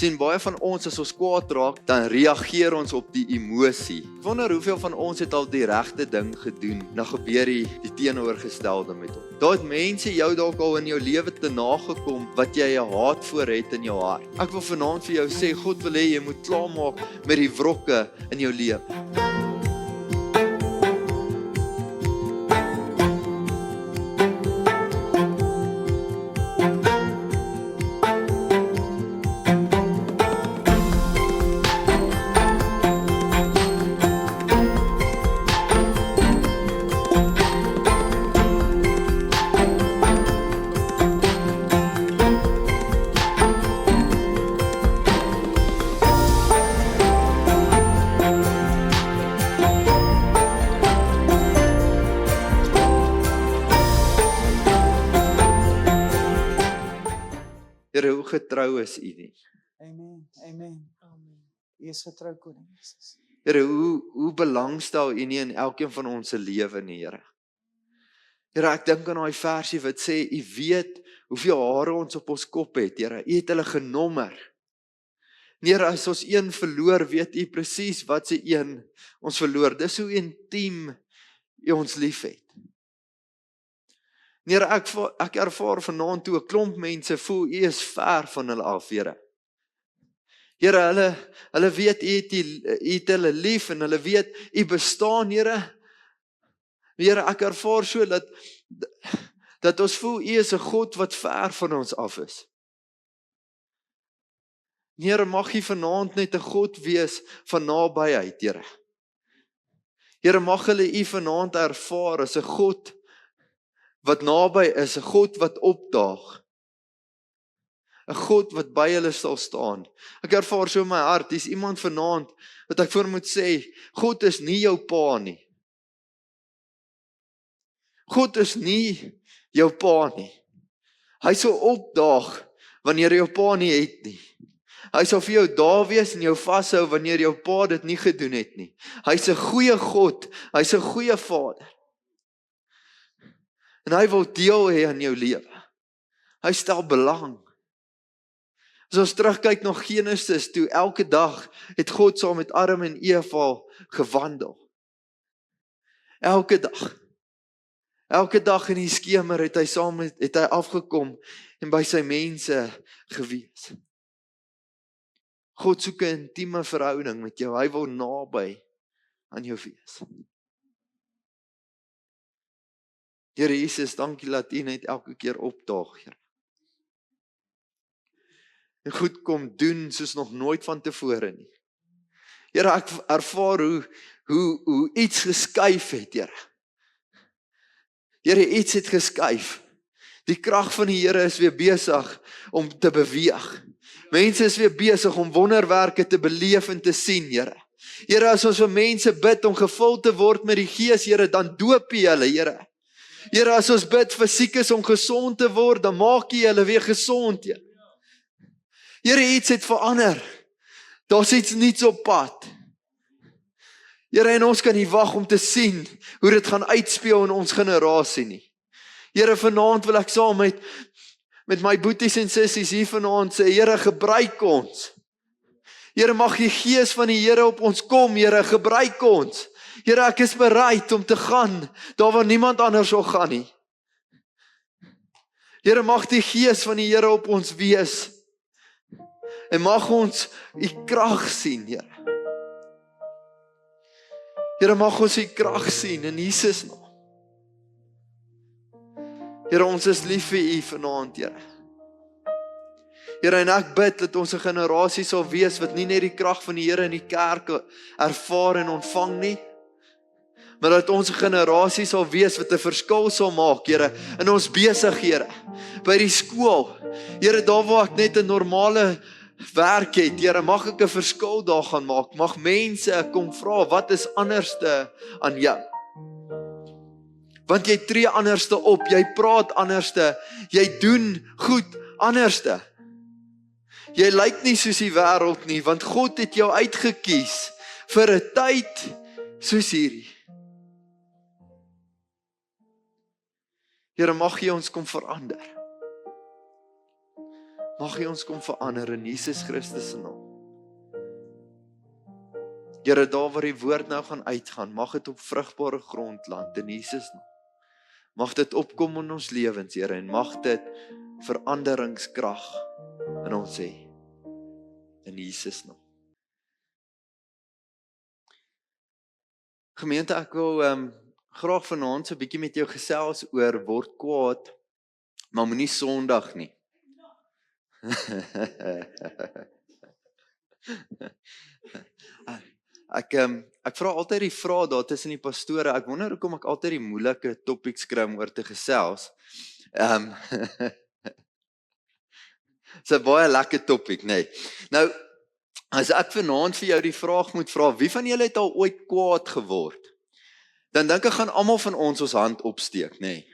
Sien, baie van ons as ons kwaad raak, dan reageer ons op die emosie. Ek wonder hoeveel van ons het al die regte ding gedoen, dan gebeur die teenoorgestelde met ons. Daar het mense jou dalk al in jou lewe te nagekom, wat jy 'n haat voor het in jou hart. Ek wil vanaand vir jou sê, God wil hê jy moet klaarmaak met die wrokke in jou lewe. Here, hoe getrou is U nie? Amen, amen, amen. U is getrou, Koning Jesus. Here, hoe belangstel U nie in elkeen van ons se lewe nie, Here? Here, ek dink aan daai versie wat sê, U weet hoeveel hare ons op ons kop het, Here. U het hulle genommer. Here, as ons een verloor, weet U presies wat se een ons verloor. Dis hoe intiem U ons liefhet. Here, ek ervaar vanaand toe 'n klomp mense voel U is ver van hulle af, Here. Here, hulle weet U het hulle lief en hulle weet U bestaan, Here. Here, ek ervaar so dat ons voel U is 'n God wat ver van ons af is. Here, mag U vanaand net 'n God wees van nabyheid, Here. Here, mag hulle U vanaand ervaar as 'n God wat naby is, 'n God wat opdaag. 'n God wat by hulle sal staan. Ek ervaar so in my hart, dis iemand vanaand wat ek vir moet sê, God is nie jou pa nie. God is nie jou pa nie. Hy sal opdaag wanneer jou pa nie het nie. Hy sal vir jou daar wees en jou vashou wanneer jou pa dit nie gedoen het nie. Hy's 'n goeie God, hy's 'n goeie Vader. En hy wil deel hê aan jou lewe. Hy stel belang. As ons terugkyk na Genesis toe, elke dag het God saam met Adam en Eva gewandel. Elke dag. Elke dag in die skemer het hy afgekom en by sy mense gewees. God soek 'n intieme verhouding met jou. Hy wil naby aan jou wees. Here Jesus, dankie dat U net elke keer opdaag, Here. En goed kom doen soos nog nooit van tevore nie. Here, ek ervaar hoe iets geskuif het, Here. Here, iets het geskuif. Die krag van die Here is weer besig om te beweeg. Mense is weer besig om wonderwerke te beleef en te sien, Here. Here, as ons vir mense bid om gevul te word met die Gees, Here, dan doop U hulle, Here. Here, as ons bid vir siekes om gesond te word, dan maak U hulle weer gesond, Here. Here, iets het verander. Daar's iets nuuts op pad. Here, en ons kan nie wag om te sien hoe dit gaan uitspeel in ons generasie nie. Here, vanaand wil ek saam met my boeties en sissies hier vanaand sê, Here, gebruik ons. Here, mag die Gees van die Here op ons kom, Here, gebruik ons. Here, ek is bereid om te gaan, daar waar niemand anders sal gaan nie. Here, mag die Gees van die Here op ons wees, en mag ons U krag sien, Here. Here, mag ons U krag sien in Jesus naam. Here, ons is lief vir U vanaand, Here. Here, en ek bid dat ons 'n generasie sal wees wat nie net die krag van die Here in die kerk ervaar en ontvang nie, maar dat ons 'n generasie sal wees wat 'n verskil sal maak, Here, in ons besighede, by die skool. Here, daar waar ek net 'n normale werk het, Here, mag ek 'n verskil daar gaan maak. Mag mense kom vra, wat is anderste aan jou? Want jy tree anderste op, jy praat anderste, jy doen goed anderste. Jy lyk nie soos die wêreld nie, want God het jou uitgekies vir 'n tyd soos hierdie. Here, mag U ons kom verander. Mag U ons kom verander in Jesus Christus se naam. Here, daar waar die woord nou gaan uitgaan, mag dit op vrugbare grond land in Jesus naam. Mag dit opkom in ons lewens, Here, en mag dit veranderingskrag in ons hê. In Jesus naam. Gemeente, ek wil graag vanaand so 'n bietjie met jou gesels oor word kwaad, maar moenie Sondag nie. Ek vra altyd die vraag daar tussen die pastore. Ek wonder hoekom ek altyd die moeilike topics kry om oor te gesels. Dis 'n baie lekker topic, nee. Nou, as ek vanaand vir jou die vraag moet vra, wie van julle het al ooit kwaad geword? Dan dink ek gaan almal van ons hand opsteek, nee.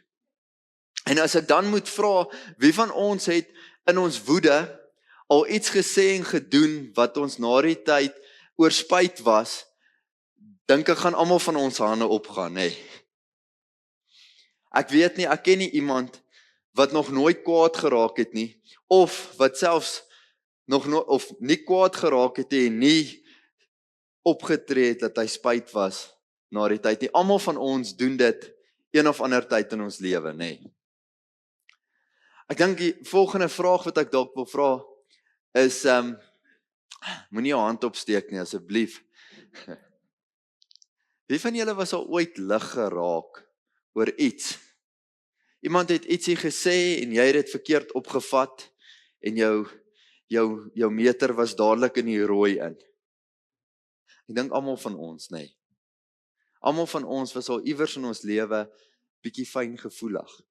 En as ek dan moet vra, wie van ons het in ons woede al iets gesê en gedoen wat ons na die tyd oor spyt was, dink ek gaan almal van ons hande opgaan, nee. Ek weet nie, ek ken nie iemand wat nog nooit kwaad geraak het nie, of wat selfs of nie kwaad geraak het en nie opgetree het dat hy spyt was na die tyd nie. Almal van ons doen dit een of ander tyd in ons lewe, nee. Ek dink die volgende vraag wat ek dalk wil vra is, moenie jou hand opsteek nie asseblief. Wie van julle was al ooit lig geraak oor iets? Iemand het ietsie gesê en jy het dit verkeerd opgevat en jou meter was dadelik in die rooi in. Ek dink almal van ons, nee. Almal van ons was al iewers in ons lewe bietjie fyngevoelig.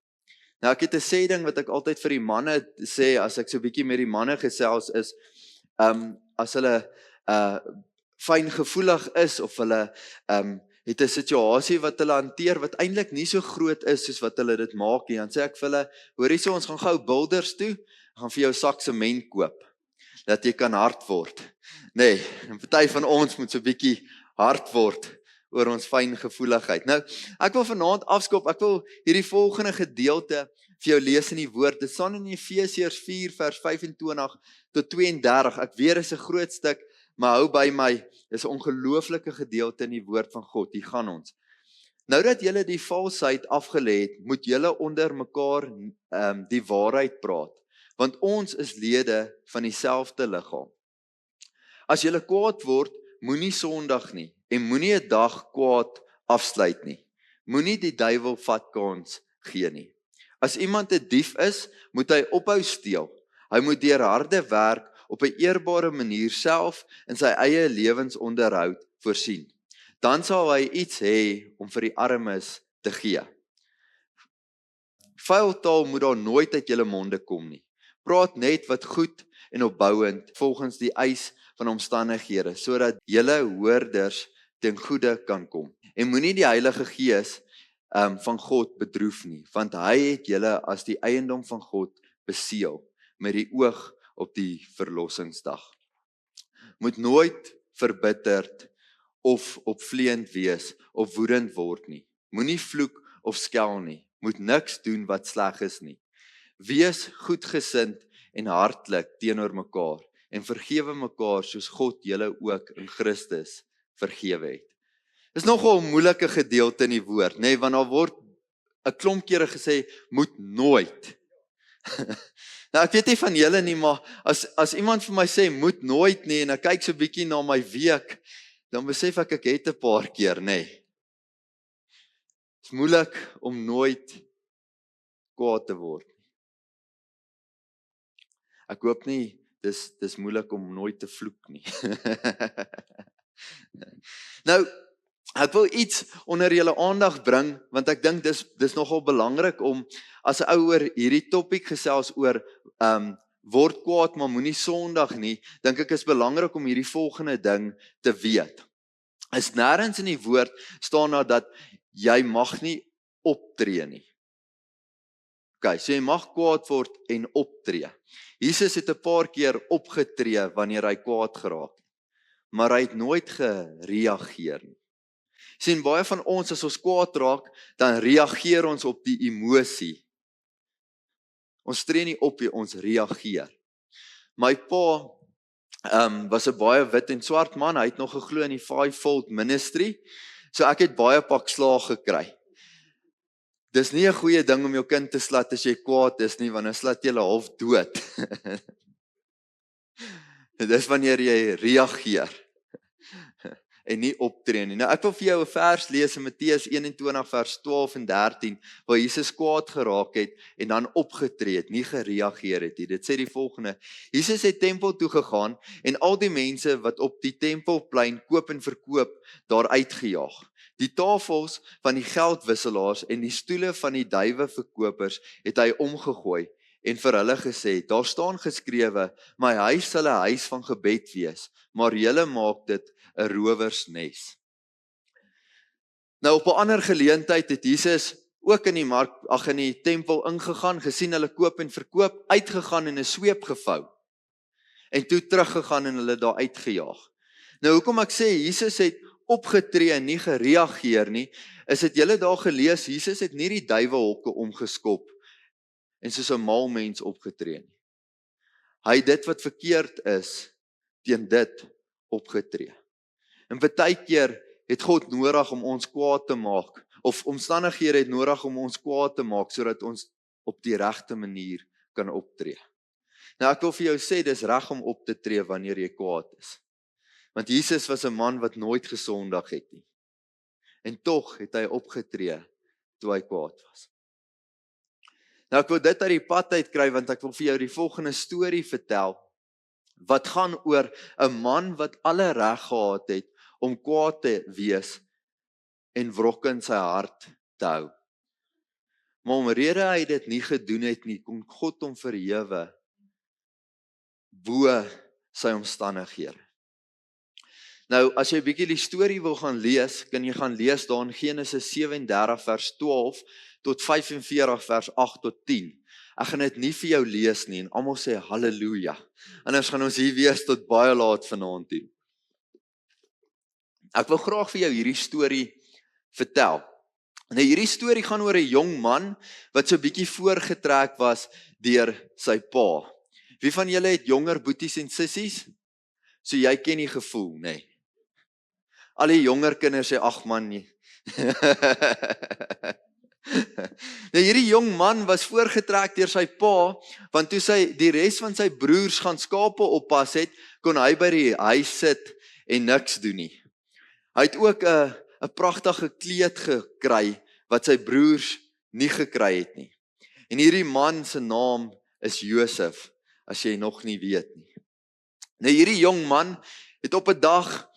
Nou ek het 'n sê ding wat ek altyd vir die manne sê as ek so bietjie met die manne gesels is, as hulle fyngevoelig is of hulle het 'n situasie wat hulle hanteer wat eintlik nie so groot is soos wat hulle dit maak nie, dan sê ek vir hulle, hoorie so, ons gaan gou Builders toe, gaan vir jou sak sement koop, dat jy kan hard word. Nee, 'n party van ons moet so bietjie hard word oor ons fyngevoeligheid. Nou, ek wil vanaand afskop, ek wil hierdie volgende gedeelte vir jou lees in die woord. Dit staan in Efesiërs 4 vers 25 tot 32. Ek weet dit is 'n groot stuk, maar hou by my, dis 'n ongelooflike gedeelte in die woord van God. Hier gaan ons. Nou dat julle die valsheid afgelê het, moet julle onder mekaar die waarheid praat, want ons is lede van dieselfde liggaam. As julle kwaad word, moenie Sondag nie en moenie 'n dag kwaad afsluit nie. Moenie die duiwel vatkans gee nie. As iemand 'n dief is, moet hy ophou steel. Hy moet deur harde werk op 'n eerbare manier self in sy eie lewensonderhoud voorsien. Dan sal hy iets hê om vir die armes te gee. Vuil taal moet daar nooit uit julle monde kom nie. Praat net wat goed en opbouend volgens die eis van omstandighede, sodat julle hoorders ten goeie kan kom. En moenie die Heilige Gees van God bedroef nie, want hy het julle as die eiendom van God beseël met die oog op die verlossingsdag. Moet nooit verbitterd of opvleend wees of woedend word nie. Moenie vloek of skel nie. Moet niks doen wat sleg is nie. Wees goedgesind en hartlik teenoor mekaar en vergewe mekaar soos God julle ook in Christus vergewe het. Dis nogal 'n moeilike gedeelte in die woord, nee, want daar word 'n klomp kere gesê moet nooit. Nou ek weet nie van julle nie, maar as iemand vir my sê moet nooit nie en ek kyk so bietjie na my week, dan besef ek het 'n paar keer, nee. Dis moeilik om nooit kwaad te word. Ek hoop nie dis moeilik om nooit te vloek nie. Nou, ek wil iets onder julle aandag bring, want ek dink dis nogal belangrik om, as 'n ou oor hierdie topik gesels oor, word kwaad, maar moenie Sondag nie, dink ek is belangrik om hierdie volgende ding te weet. Is nêrens in die woord staan daar dat jy mag nie optree nie. Okay, so jy mag kwaad word en optree. Jesus het 'n paar keer opgetree wanneer hy kwaad geraak het, maar hy het nooit gereageer nie. Sien, baie van ons as ons kwaad raak, dan reageer ons op die emosie. Ons tree nie op nie, ons reageer. My pa was 'n baie wit en swart man. Hy het nog geglo in die fivefold ministry. So ek het baie pak slaag gekry. Dis nie 'n goeie ding om jou kind te slat as jy kwaad is nie, want dan slat jy hulle half dood. Dis wanneer jy reageer en nie optree nie. Nou ek wil vir jou 'n vers lees in Matteus 21 vers 12 en 13 waar Jesus kwaad geraak het en dan opgetree het, nie gereageer het nie. Dit sê die volgende: Jesus het tempel toe gegaan en al die mense wat op die tempelplein koop en verkoop daar uitgejaag. Die tafels van die geldwisselaars en die stoele van die duiweverkopers het hy omgegooi en vir hulle gesê: daar staan geskrewe, my huis sal 'n huis van gebed wees, maar julle maak dit 'n rowersnes. Nou op 'n ander geleentheid het Jesus ook in die tempel ingegaan, gesien hulle koop en verkoop, uitgegaan en 'n sweep gevou en toe teruggegaan en hulle daar uitgejaag. Nou hoekom ek sê Jesus het opgetree en nie gereageer nie, is dit julle daar gelees, Jesus het nie die duiwehokke omgeskop en soos 'n mal mens opgetree nie. Hy het dit wat verkeerd is teen dit opgetree. En baie keer het God nodig om ons kwaad te maak, of omstandighede het nodig om ons kwaad te maak, sodat ons op die regte manier kan optree. Nou ek wil vir jou sê, dis reg om op te tree wanneer jy kwaad is. Want Jesus was 'n man wat nooit gesondig het nie. En tog het hy opgetree toe hy kwaad was. Nou ek wil dit uit die pad uitkry, want ek wil vir jou die volgende storie vertel, wat gaan oor 'n man wat alle reg gehad het om kwaad te wees en wrok in sy hart te hou. Maar omrede hy dit nie gedoen het nie, kon God hom verhewe bo sy omstandighede. Nou, as jy 'n bietjie die storie wil gaan lees, kan jy gaan lees daar in Genesis 37 vers 12 tot 45 vers 8 tot 10. Ek gaan dit nie vir jou lees nie en almal sê halleluja. Anders gaan ons hier wees tot baie laat vanaand toe. Ek wil graag vir jou hierdie storie vertel. Nou hierdie storie gaan oor 'n jong man wat so 'n bietjie voorgetrek was deur sy pa. Wie van julle het jonger boeties en sissies? So jy ken die gevoel, nê? Nee. Al die jonger kinders sê ag man nie. Nou hierdie jong man was voorgetrek deur sy pa, want toe die res van sy broers gaan skape oppas het, kon hy by die huis sit en niks doen nie. Hy het ook 'n pragtige kleed gekry wat sy broers nie gekry het nie. En hierdie man se naam is Josef, as jy nog nie weet nie. Nou hierdie jong man het op 'n dag,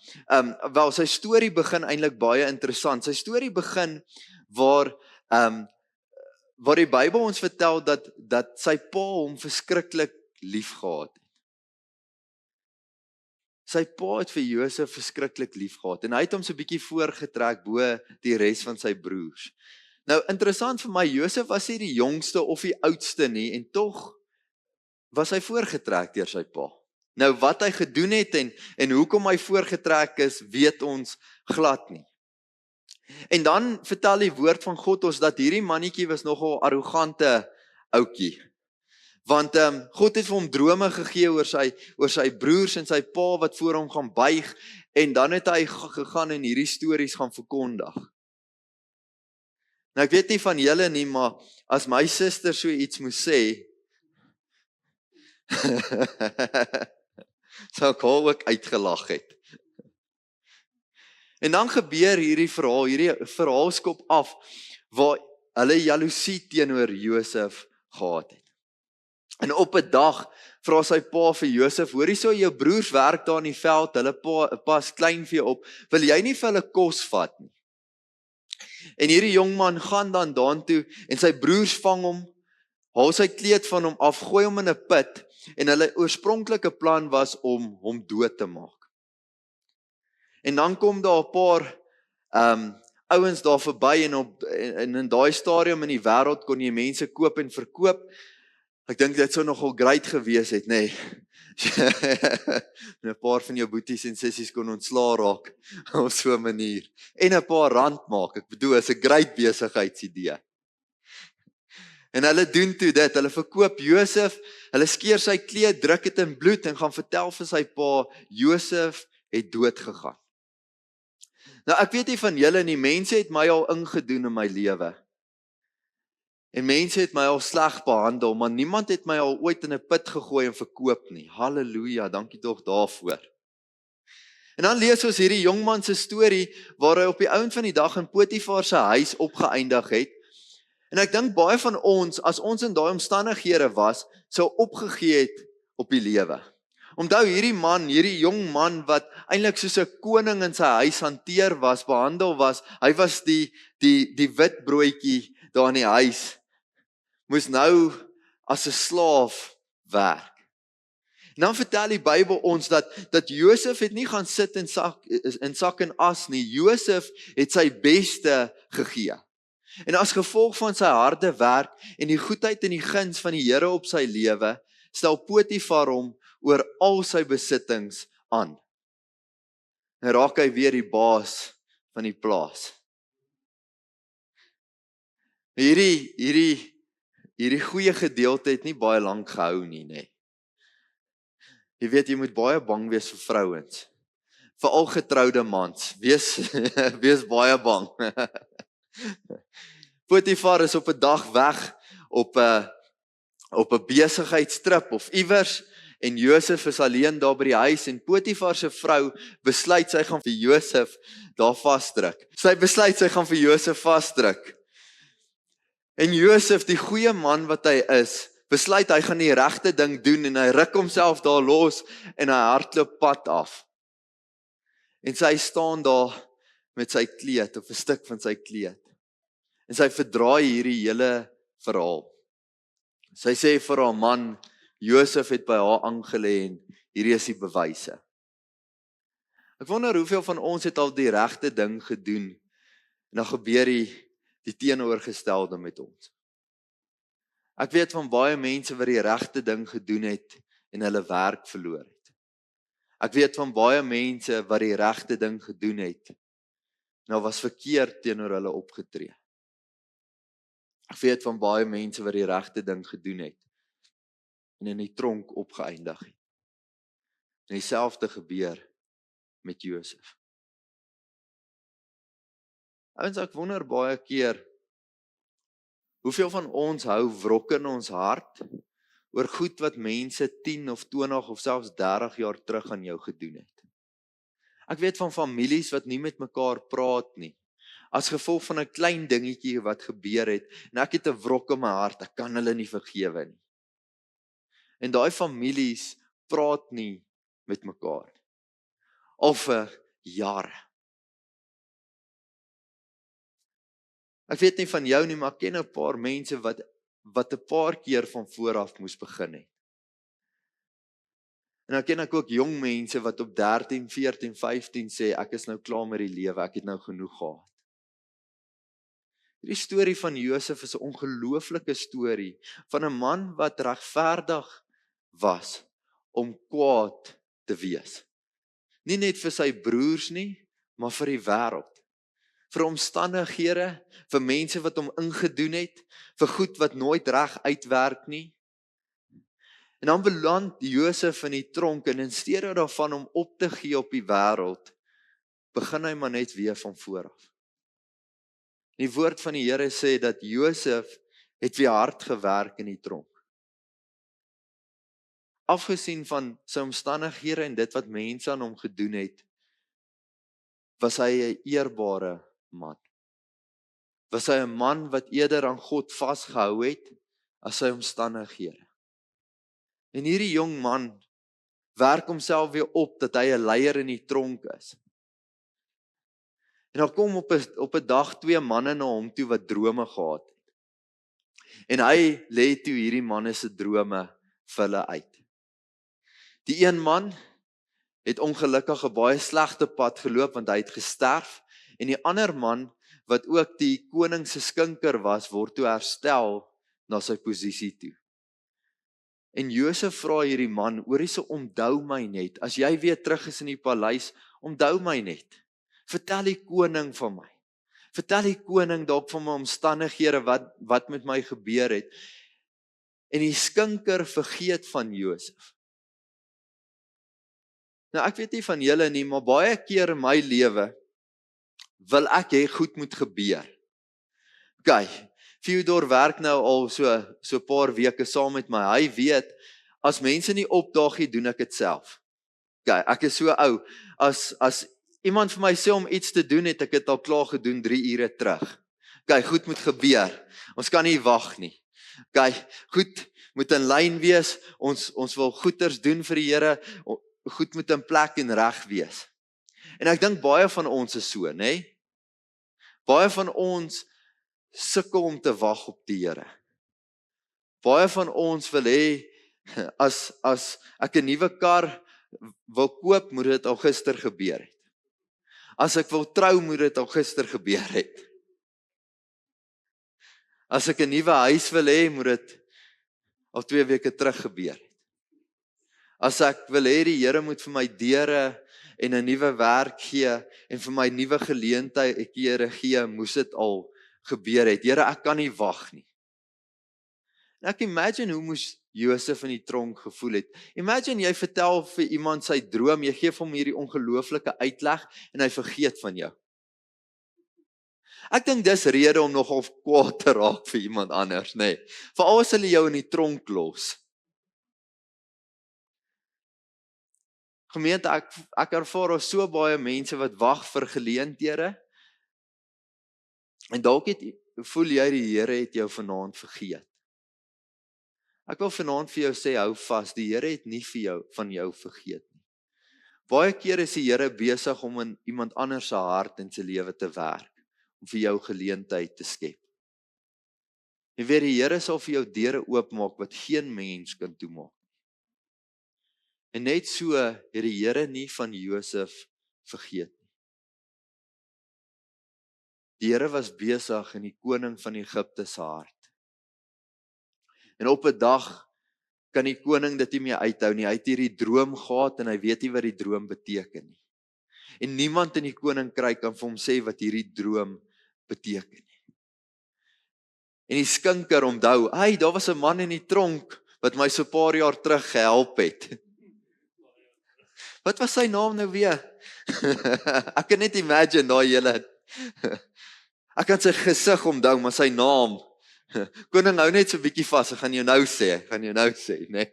sy storie begin eintlik baie interessant. Sy storie begin waar die Bybel ons vertel dat sy pa hom verskriklik lief gehad het. Sy pa het vir Josef verskriklik lief gehad en hy het hom so 'n bietjie voorgetrek bo die res van sy broers. Nou interessant vir my, Josef was nie die jongste of die oudste nie en tog was hy voorgetrek deur sy pa. Nou wat hy gedoen het en hoekom hy voorgetrek is, weet ons glad nie. En dan vertel die woord van God ons dat hierdie mannetjie was nogal arrogante ouetjie. Want God het vir hom drome gegee oor sy broers en sy pa wat voor hom gaan buig en dan het hy gegaan en hierdie stories gaan verkondig. Nou ek weet nie van julle nie, maar as my suster so iets moes sê, sou ek haar ook uitgelag het. En dan gebeur hierdie verhaal skop af, waar hulle jaloesie teenoor Josef gehad het. En op 'n dag vra sy pa vir Josef, hoorie so, jou broers werk daar in die veld, hulle pas kleinvee op, wil jy nie vir hulle kos vat nie? En hierdie jong man gaan dan daartoe, en sy broers vang hom, haal sy kleed van hom af, gooi hom in 'n put, en hulle oorspronklike plan was om hom dood te maak. En dan kom daar 'n paar ouens daar verby en in daai stadium in die wêreld kon jy mense koop en verkoop. Ek dink dit sou nogal great gewees het, nê. En 'n paar van jou boeties en sissies kon ontslaa raak op so 'n manier. En 'n paar rand maak. Ek bedoel, is 'n great besigheidsidee. En hulle doen toe dit, hulle verkoop Josef, hulle skeer sy kleed, druk dit in bloed en gaan vertel vir sy pa, Josef het dood gegaan. Nou ek weet nie van julle nie, mense het my al ingedoen in my lewe. En mense het my al sleg behandel, maar niemand het my al ooit in 'n put gegooi en verkoop nie. Halleluja, dankie tog daarvoor. En dan lees ons hierdie jongman se storie, waar hy op die ouen van die dag in Potifar se huis opgeëindig het. En ek dink baie van ons, as ons in daai omstandighede was, sou opgegee het op die lewe. Onthou hierdie jong man wat eintlik soos 'n koning in sy huis hanteer was, behandel was, hy was die wit broodjie daar in die huis, moes nou as 'n slaaf werk. En dan vertel die Bybel ons dat Josef het nie gaan sit in sak en as nie. Josef het sy beste gegee. En as gevolg van sy harde werk en die goedheid en die guns van die Here op sy lewe, stel Potifar hom oor al sy besittings aan. En raak hy weer die baas van die plaas. Hierdie goeie gedeelte het nie baie lank gehou nie, nê. Jy weet, jy moet baie bang wees vir vrouens. Veral getroude mans. Wees baie bang. Potifar is op 'n dag weg op 'n besigheidstrip of iewers en Josef is alleen daar by die huis en Potifar se vrou besluit sy gaan vir Josef daar vasdruk. Sy besluit sy gaan vir Josef vasdruk. En Josef, die goeie man wat hy is, besluit hy gaan die regte ding doen en hy ruk homself daar los en hy hardloop pad af. En sy staan daar met sy kleed of 'n stuk van sy kleed. En sy verdraai hierdie hele verhaal. Sy sê vir haar man, Josef het by haar aangelê en hierdie is die bewyse. Ek wonder hoeveel van ons het al die regte ding gedoen en dan gebeur die teenoorgestelde met ons. Ek weet van baie mense wat die regte ding gedoen het en hulle werk verloor het. Ek weet van baie mense wat die regte ding gedoen het en was verkeerd teenoor hulle opgetree. Ek weet van baie mense wat die regte ding gedoen het en in die tronk opgeëindig het. En dieselfde gebeur met Josef. Ouens, ek wonder baie keer, hoeveel van ons hou wrok in ons hart oor goed wat mense 10 of 20 of selfs 30 jaar terug aan jou gedoen het. Ek weet van families wat nie met mekaar praat nie, as gevolg van 'n klein dingetjie wat gebeur het, en ek het 'n wrok in my hart, ek kan hulle nie vergewe nie. En daai families praat nie met mekaar, al vir jare. Ek weet nie van jou nie, maar ek ken 'n paar mense wat 'n paar keer van vooraf moes begin het. En dan ken ek ook jong mense wat op 13, 14, 15 sê, ek is nou klaar met die lewe, ek het nou genoeg gehad. Hierdie storie van Josef is 'n ongelooflike storie van 'n man wat regverdig was om kwaad te wees. Nie net vir sy broers nie, maar vir die wêreld. Vir omstandighede, vir mense wat hom ingedoen het, vir goed wat nooit reg uitwerk nie. En dan beland Josef in die tronk en in steede daarvan om op te gee op die wêreld, begin hy maar net weer van voor af. Die woord van die Here sê dat Josef het weer hard gewerk in die tronk. Afgesien van sy omstandighede en dit wat mense aan hom gedoen het, was hy 'n eerbare man. Was hy 'n man wat eerder aan God vasgehou het as sy omstandighede. En hierdie jong man werk homself weer op dat hy 'n leier in die tronk is. En dan kom op 'n dag 2 manne na hom toe wat drome gehad het. En hy lê toe hierdie manne se drome vir hulle uit. Die een man het ongelukkig 'n baie slegte pad geloop want hy het gesterf, en die ander man wat ook die koning se skinker was, word toe herstel na sy posisie toe. En Josef vra hierdie man, "Oorhierse onthou my net, as jy weer terug is in die paleis, onthou my net. Vertel die koning van my. Vertel die koning dalk van my omstandighede wat met my gebeur het. En die skinker vergeet van Josef. Nou ek weet nie van julle nie, maar baie keer in my lewe wil ek hê goed moet gebeur. Okay, Theodor werk nou al so paar weke saam met my. Hy weet, as mense nie opdaag nie, doen ek dit self. Okay, ek is so ou. As iemand vir my sê om iets te doen, het ek dit al klaar gedoen 3 ure terug. Okay, goed moet gebeur. Ons kan nie wag nie. Okay, goed moet in lyn wees. Ons wil goeders doen vir die Here. Goed moet in plek en reg wees. En ek dink baie van ons is so, nê? Baie van ons sukkel om te wag op die Here. Baie van ons wil hê, as ek 'n nuwe kar wil koop, moet dit al gister gebeur het. As ek wil trou, moet dit al gister gebeur het. As ek 'n nuwe huis wil hê, moet dit al 2 weke terug gebeur het. As ek wil hê die Here moet vir my deure en 'n nuwe werk gee en vir my nuwe geleenthede gee, moes dit al gebeur het. Here, ek kan nie wag nie. En ek imagine hoe moes Josef in die tronk gevoel het. Imagine jy vertel vir iemand sy droom, jy gee vir hom hierdie ongelooflike uitleg en hy vergeet van jou. Ek dink dis rede om nogal kwaad te raak vir iemand anders, nê. Veral as hulle jou in die tronk los. Gemeente, ek ervaar al so baie mense wat wag vir geleenthede. En dalk voel jy die Here het jou vanaand vergeet. Ek wil vanaand vir jou sê, hou vas, die Here het nie van jou vergeet nie. Baie keer is die Here besig om in iemand anders se hart en sy lewe te werk, om vir jou geleentheid te skep. En weet die Here sal vir jou deure oopmaak wat geen mens kan toemaak. En net so het die Here nie van Josef vergeet nie. Die Here was besig in die koning van Egipte se hart. En op 'n dag kan die koning dit nie meer uithou nie. Hy het hierdie droom gehad en hy weet nie wat die droom beteken nie. En niemand in die koninkryk kan vir hom sê wat hierdie droom beteken nie. En die skinker onthou, daar was 'n man in die tronk wat my so 'n paar jaar terug gehelp het. Wat was sy naam nou weer? Ek kan net imagine daai hele. Ek kan sy gesig onthou, maar sy naam. Koning hou net so 'n bietjie vas, ek gaan jou nou sê, né?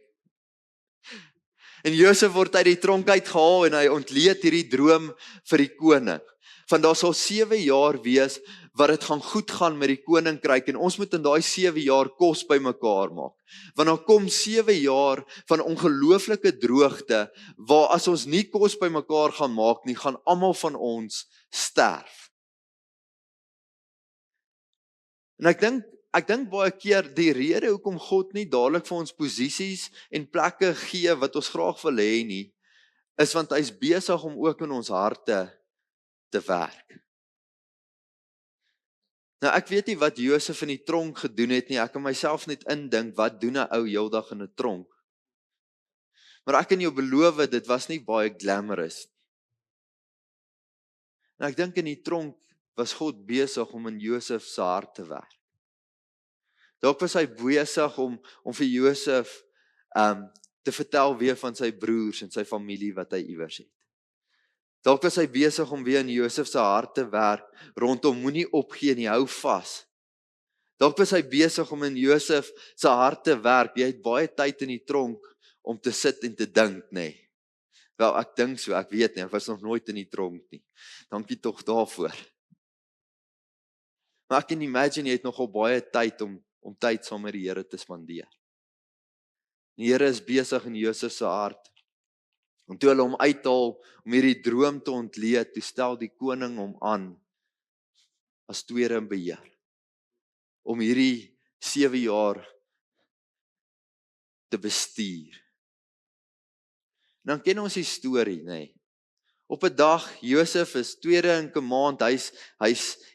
En Josef word uit die tronk uitgehaal en hy ontleed hierdie droom vir die koning. Van daar sal 7 jaar wees wat dit gaan goed gaan met die koninkryk en ons moet in daai 7 jaar kos bymekaar maak. Want dan kom 7 jaar van ongelooflike droogte waar as ons nie kos bymekaar gaan maak nie, gaan almal van ons sterf. En ek dink baie keer die rede hoekom God nie dadelik vir ons posisies en plekke gee wat ons graag wil hê nie, is want hy's besig om ook in ons harte te werk. Nou ek weet nie wat Josef in die tronk gedoen het nie, ek kan myself net indink, wat doen 'n ou heeldag in 'n tronk? Maar ek kan jou beloof, dit was nie baie glamorous. En ek dink in die tronk was God besig om in Josef se hart te werk. Dalk was hy besig om vir Josef te vertel weer van sy broers en sy familie wat hy iewers het. Dalk was hy besig om weer in Josef se hart te werk, rondom moenie opgee nie, hou vas. Dalk was hy besig om in Josef se hart te werk, jy het baie tyd in die tronk om te sit en te dink, nê. Wel, ek dink so, ek weet nie, ek was nog nooit in die tronk nie. Dankie tog daarvoor. Maar ek kan imagine, jy het nogal baie tyd om tyd saam met die Here te spandeer. Die Here is besig in Josef se hart. En toe hulle hom uithaal om hierdie droom te ontleed, toe stel die koning hom aan as tweede in beheer. Om hierdie 7 jaar te bestuur. En dan ken ons die storie, nê. Op 'n dag, Josef is tweede in command, hy's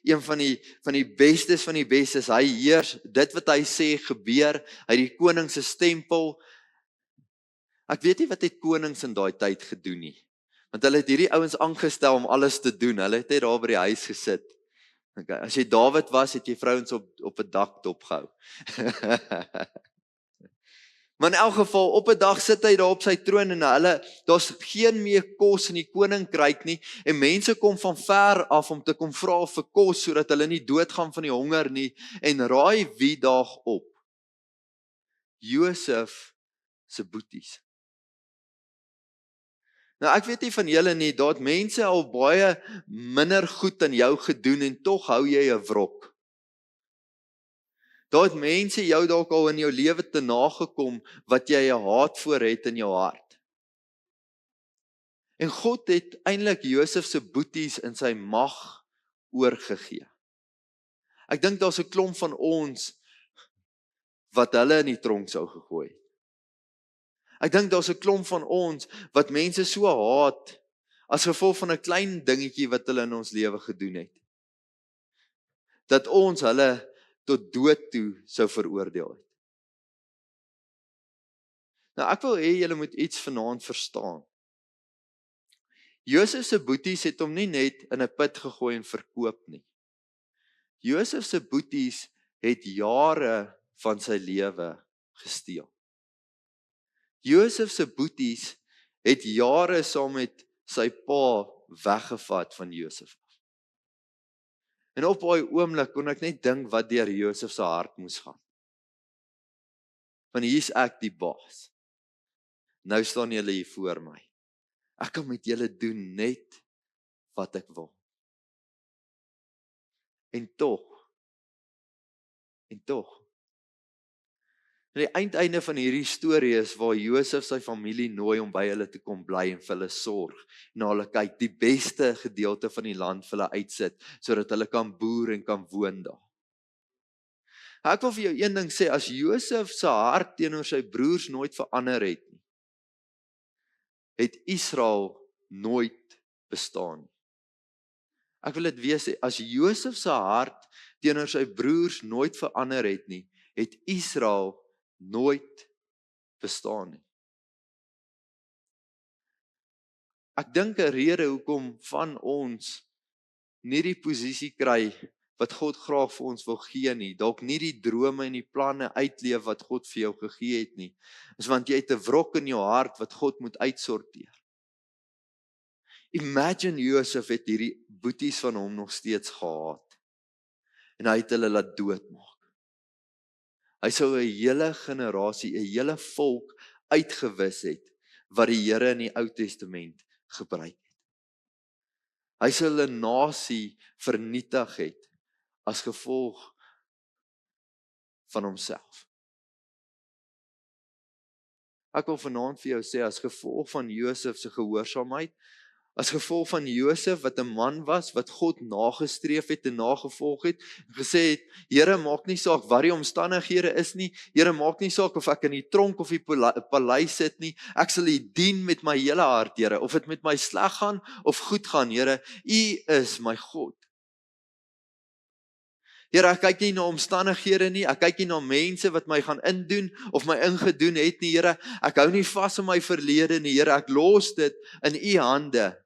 een van die bestes van die bestes, hy heers, dit wat hy sê gebeur, hy die koning se stempel. Ek weet nie wat het konings in daai tyd gedoen nie, want hulle het hierdie ouens aangestel om alles te doen, hulle het net daar by die huis gesit, Okay, as jy Dawid was, het jy vrouens op 'n dak dopgehou. Maar in elk geval, op 'n dag sit hy daar op sy troon en daar's geen meer kos in die koninkryk nie en mense kom van ver af om te kom vra vir kos sodat hulle nie doodgaan van die honger nie en raai wie daag op? Josef se boeties. Nou ek weet nie van julle nie, daar het mense al baie minder goed aan jou gedoen en tog hou jy 'n wrok. Daar het mense jou dalk al in jou lewe te nagekom wat jy 'n haat voor het in jou hart. En God het eintlik Josef se boeties in sy mag oorgegee. Ek dink daar's 'n klomp van ons wat hulle in die tronk sou gegooi het. Ek dink daar's 'n klomp van ons wat mense so haat as gevolg van 'n klein dingetjie wat hulle in ons lewe gedoen het. Dat ons hulle tot dood toe sou veroordeel het. Nou ek wil hê julle moet iets vanaand verstaan. Josef se boeties het hom nie net in 'n put gegooi en verkoop nie. Josef se boeties het jare van sy lewe gesteel. Josef se boeties het jare saam met sy pa weggevat van Josef. En op daai oomblik kon ek net dink wat deur Josef se hart moes gaan. Want hier's ek die baas. Nou staan julle hier voor my. Ek kan met julle doen net wat ek wil. En tog. Die eindeinde van hierdie storie is waar Josef sy familie nooi om by hulle te kom bly en vir hulle sorg. Na hulle kyk, die beste gedeelte van die land vir hulle uitsit, sodat hulle kan boer en kan woon daar. Ek wil vir jou een ding sê, as Josef se hart teenoor sy broers nooit verander het nie, het Israel nooit bestaan nie. Ek wil dit weer sê, as Josef se hart teenoor sy broers nooit verander het nie, het Israel nooit bestaan nie. Ek dink 'n rede hoekom van ons nie die posisie kry wat God graag vir ons wil gee nie, dalk nie die drome en die planne uitleef wat God vir jou gegee het nie, is want jy het 'n wrok in jou hart wat God moet uitsorteer. Imagine Josef het hierdie boeties van hom nog steeds gehaat en hy het hulle laat doodmaak. Hy sou 'n hele generasie, 'n hele volk uitgewis het wat die Here in die Ou Testament gebruik het. Hy sou 'n nasie vernietig het as gevolg van homself. Ek wil vanaand vir jou sê, as gevolg van Josef se gehoorsaamheid, as gevolg van Josef wat 'n man was wat God nagestreef het en nagevolg het en gesê het, Here, maak nie saak wat die omstandighede is nie, Here, maak nie saak of ek in die tronk of die paleis sit nie, ek sal U dien met my hele hart, Here, of dit met my sleg gaan of goed gaan, Here, U is my God. Here, ek kyk nie na omstandighede nie, ek kyk nie na mense wat my gaan indoen of my ingedoen het nie, Here, ek hou nie vas in my verlede nie, Here, ek los dit in U hande.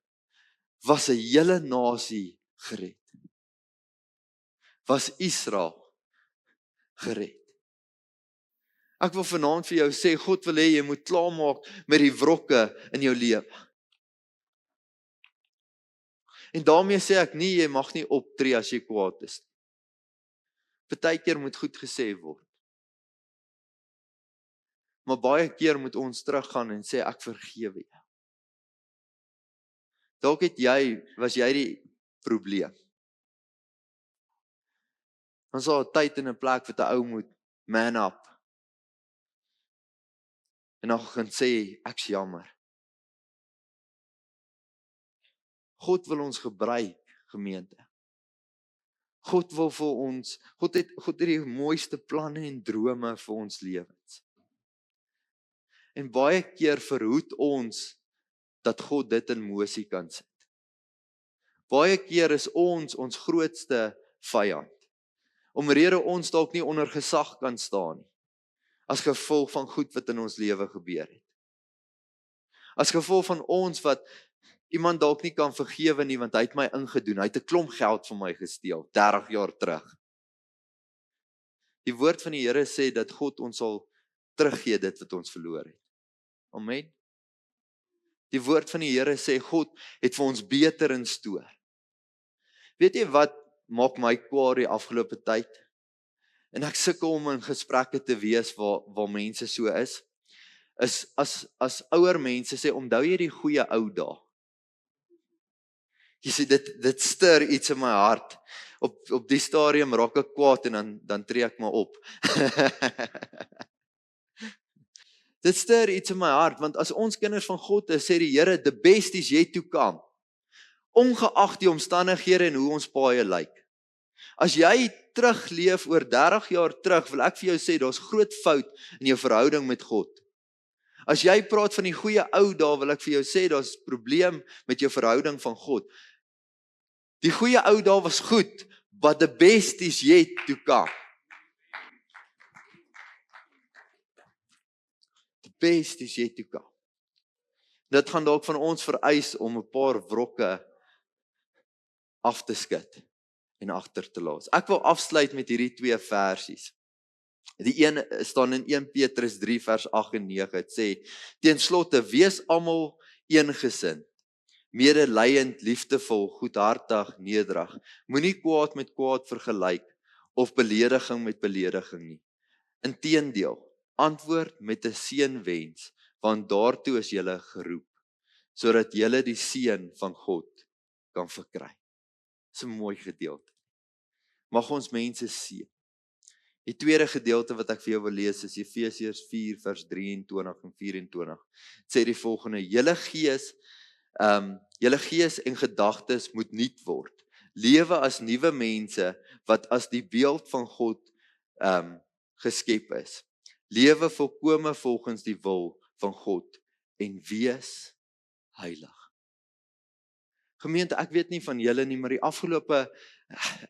Was 'n hele nasie gered. Was Israel gered. Ek wil vanaand vir jou sê, God wil hê jy moet klaarmaak met die wrokke in jou lewe. En daarmee sê ek nie, jy mag nie optree as jy kwaad is. Partykeer moet goed gesê word. Maar baie keer moet ons teruggaan en sê, ek vergewe jou. Dalk was jy die probleem. Ons het 'n tyd en 'n plek wat 'n ou moet man up. En dan gaan sê, ek's jammer. God wil ons gebruik, gemeente. God wil vir ons, God het die mooiste planne en drome vir ons lewens. En baie keer verhoed ons dat God dit in mosie kan sit. Baie keer is ons grootste vyand. Omrede ons dalk nie onder gesag kan staan nie, as gevolg van goed wat in ons lewe gebeur het. As gevolg van ons wat iemand dalk nie kan vergewe nie, want hy het my ingedoen, hy het 'n klomp geld van my gesteel, 30 jaar terug. Die woord van die Here sê dat God ons sal teruggee dit wat ons verloor het. Amen. Die woord van die Here sê God het vir ons beter in store. Weet jy wat maak my kwaad die afgelope tyd? En ek sukkel om in gesprekke te wees waar mense so is as ouer mense sê, onthou jy die goeie ou dae? Jy sê dit stir iets in my hart. Op die stadium raak ek kwaad en dan tree ek maar op. Dit stir iets in my hart, want as ons kinders van God is, sê die Here, the best is yet to come. Ongeag die omstandighede en hoe ons paaie lyk. As jy terugleef oor 30 jaar terug, wil ek vir jou sê, daar's groot fout in jou verhouding met God. As jy praat van die goeie ou dae, wil ek vir jou sê, daar's 'n probleem met jou verhouding van God. Die goeie ou dae was goed, but the best is yet to come. The best is yet to come. Dit gaan dalk van ons vereis om 'n paar wrokke af te skud en agter te laat. Ek wil afsluit met hierdie 2 versies. Die een staan in 1 Petrus 3 vers 8 en 9. Dit sê, ten slotte, wees almal eengesind, medelydend, liefdevol, goedhartig, nederig. Moenie kwaad met kwaad vergelyk of belediging met belediging nie. Inteendeel, antwoord met 'n seënwens, want daartoe is julle geroep, sodat julle die seën van God kan verkry. Dis 'n mooi gedeelte. Mag ons mense seën. Die tweede gedeelte wat ek vir jou wil lees is Efesiërs 4 vers 23 en 24. Dit sê die volgende: julle gees en gedagtes moet nuut word. Lewe as nuwe mense wat as die beeld van God geskep is. Lewe volkome volgens die wil van God en wees heilig. Gemeente, ek weet nie van julle nie, maar die afgelope,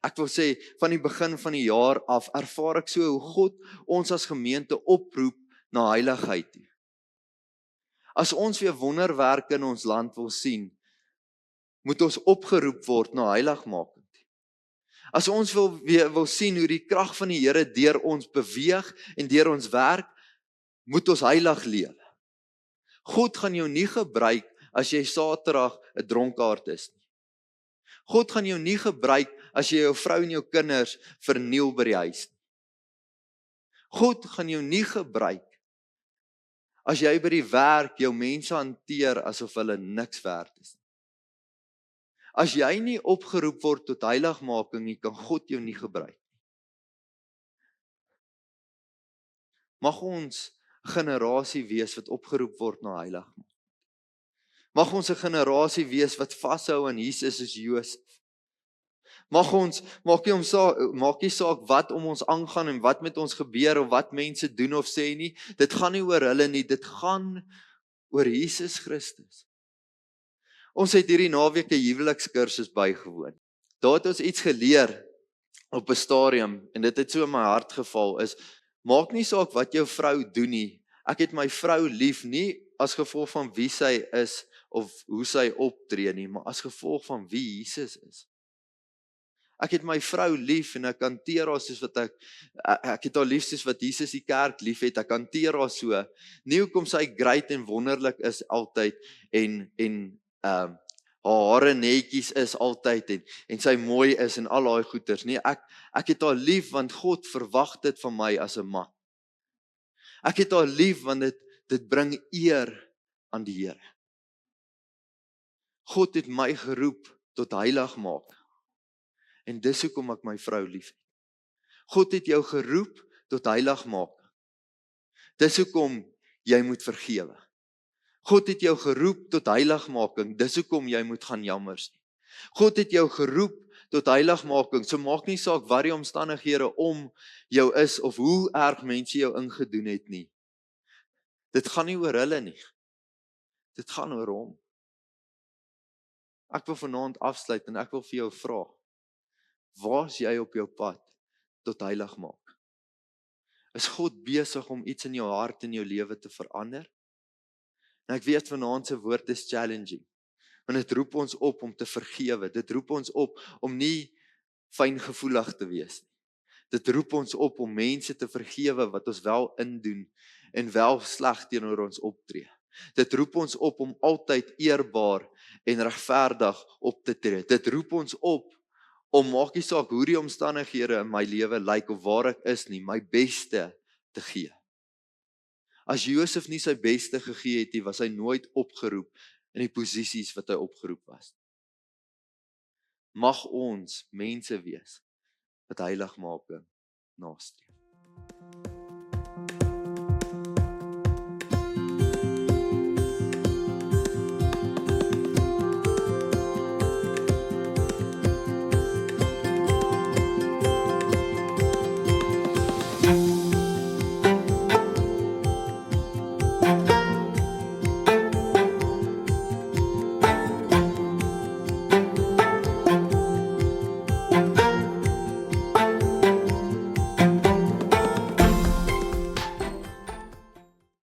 ek wil sê, van die begin van die jaar af, ervaar ek so hoe God ons as gemeente oproep na heiligheid toe. As ons weer wonderwerke in ons land wil sien, moet ons opgeroep word na heiligmaking. As ons wil sien hoe die krag van die Here deur ons beweeg en deur ons werk, moet ons heilig lewe. God gaan jou nie gebruik as jy Saterdag 'n dronkaard is nie. God gaan jou nie gebruik as jy jou vrou en jou kinders verniel by die huis nie. God gaan jou nie gebruik as jy by die werk jou mense hanteer asof hulle niks werd is nie. As jy nie opgeroep word tot heiligmaking nie, kan God jou nie gebruik. Mag ons 'n generasie wees wat opgeroep word na heiligmaking. Mag ons 'n generasie wees wat vashou aan Jesus as Josef. Mag ons, maak nie saak wat om ons aangaan en wat met ons gebeur of wat mense doen of sê nie, dit gaan nie oor hulle nie, dit gaan oor Jesus Christus. Ons het hierdie naweek 'n huwelikskursus bygewoon. Daar het ons iets geleer op 'n stadium en dit het so in my hart geval is, maak nie saak wat jou vrou doen nie. Ek het my vrou lief nie as gevolg van wie sy is of hoe sy optree nie, maar as gevolg van wie Jesus is. Ek het my vrou lief en ek hanteer haar soos wat ek het haar lief soos wat Jesus die kerk lief het. Ek hanteer haar so. Nie hoekom sy great en wonderlik is altyd en haar hare netjies is altyd en sy mooi is en al daai goeters nie. Ek het haar lief want God verwag dit van my as 'n man. Ek het haar lief want dit bring eer aan die Here. God het my geroep tot heiligmaking. En dis hoekom ek my vrou lief het. God het jou geroep tot heiligmaking. Dis hoekom jy moet vergewe. God het jou geroep tot heiligmaking. Dis hoekom jy moet gaan jammers nie. God het jou geroep tot heiligmaking. So maak nie saak wat die omstandighede om jou is of hoe erg mense jou ingedoen het nie. Dit gaan nie oor hulle nie. Dit gaan oor hom. Ek wil vanaand afsluit en ek wil vir jou vra, waar is jy op jou pad tot heiligmaking? Is God besig om iets in jou hart en jou lewe te verander? En ek weet vanaand se woord is challenging. Want dit roep ons op om te vergewe. Dit roep ons op om nie fyngevoelig te wees nie. Dit roep ons op om mense te vergewe wat ons wel indoen en wel sleg teenoor ons optree. Dit roep ons op om altyd eerbaar en regverdig op te tree. Dit roep ons op om, maak nie saak hoe die omstandighede in my lewe lyk of waar ek is nie, my beste te gee. As Josef nie sy beste gegee het nie, was hy nooit opgeroep in die posisies wat hy opgeroep was. Mag ons mense wees wat heiligmaking nastreef.